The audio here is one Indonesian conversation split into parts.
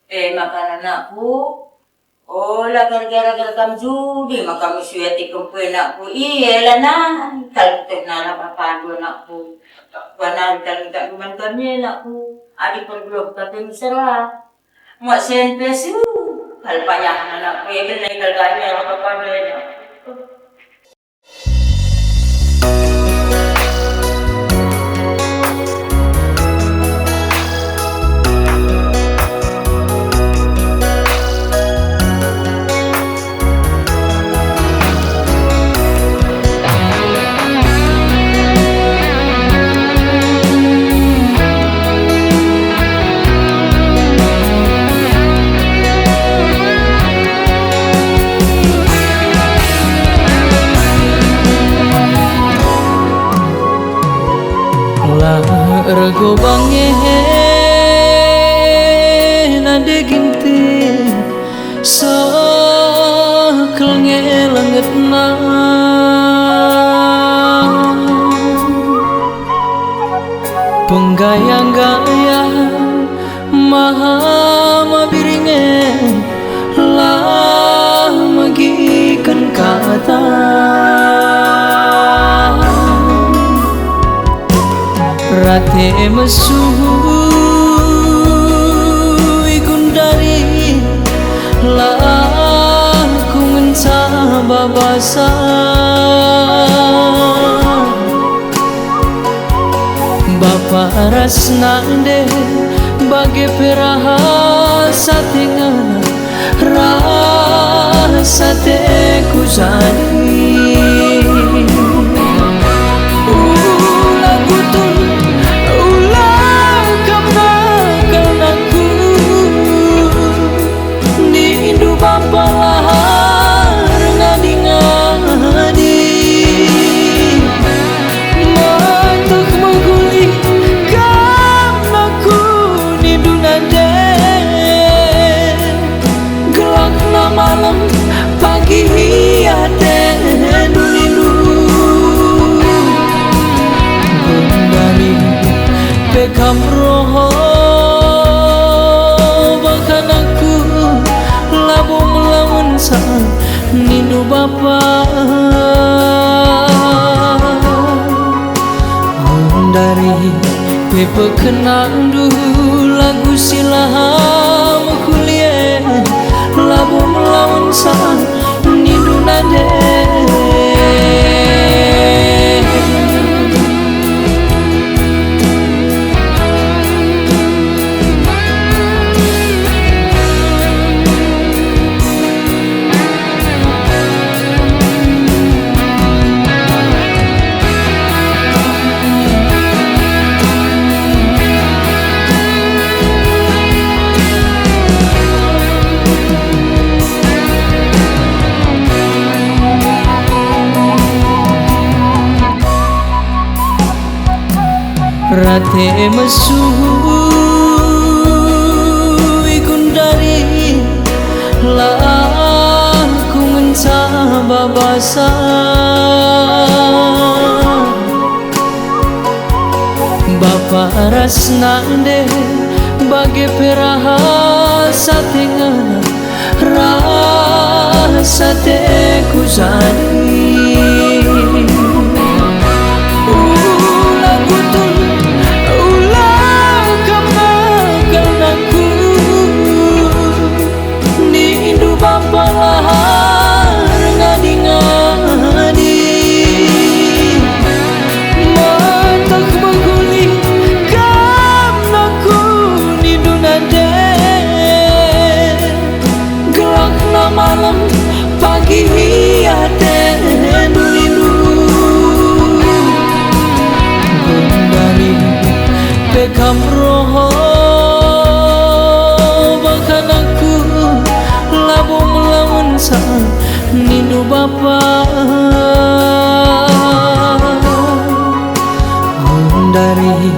Makanan aku. Ola gara-gara kam judi maka musuhati kumpuin aku. Iya lah na. Kalau na napapado na ako. Wanal talaga naman kami na ako. Adik perlu tapi misra. Mak senpes kalpayahan na ako. Ibig na ikalgaya ako papado na ako. Ergo bange nade ginti sakel ngelanget na penggaya-gaya maha mabiringe lah magikan kata rate mesu igundari lah ku ngenca babasa Bapa rasna de bage peraha satenga rasa te kujani Bekam roho bahkan aku labu melawan sang nindu bapa dari pepe kenang dulu lagu silah kuliah labu melawan sang nindu nade rate mesu igundari lah ku ngenca babasa Bapa rasna de bage peraha satenga rasa te kujani Bekam roho bahkan aku labu melawan sang nindu bapa dari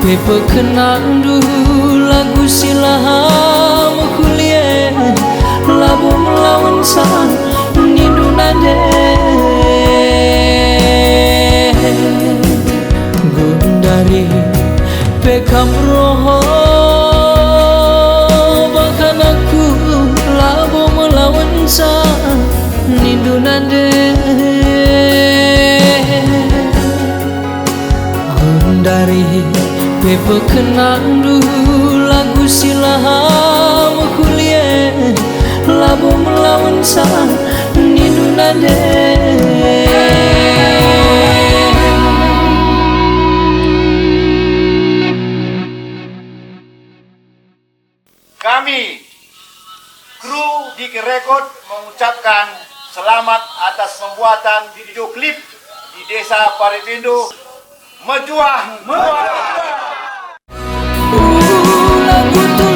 pepe kenang dulu lagu silah kuliah labu melawan sang nindu nade gundari Bekam roho bahkan Bebe kenang dulu lagu silam kuliah labu melawan sang nindu nade. Kami, kru Diki Record mengucapkan selamat atas pembuatan video klip di Desa Paripindo. Mejuah, Lagu tu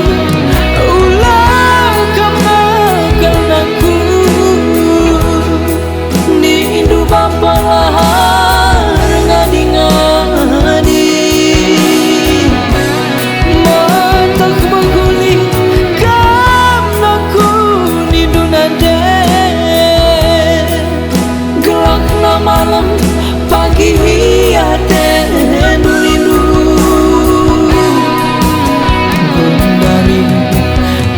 ulah kemakan aku nindu bapa lahar ngadi-ngadi matak mengguli aku nindu nade gelak na malam pagi ate rindu Gondari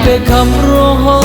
Bekam roho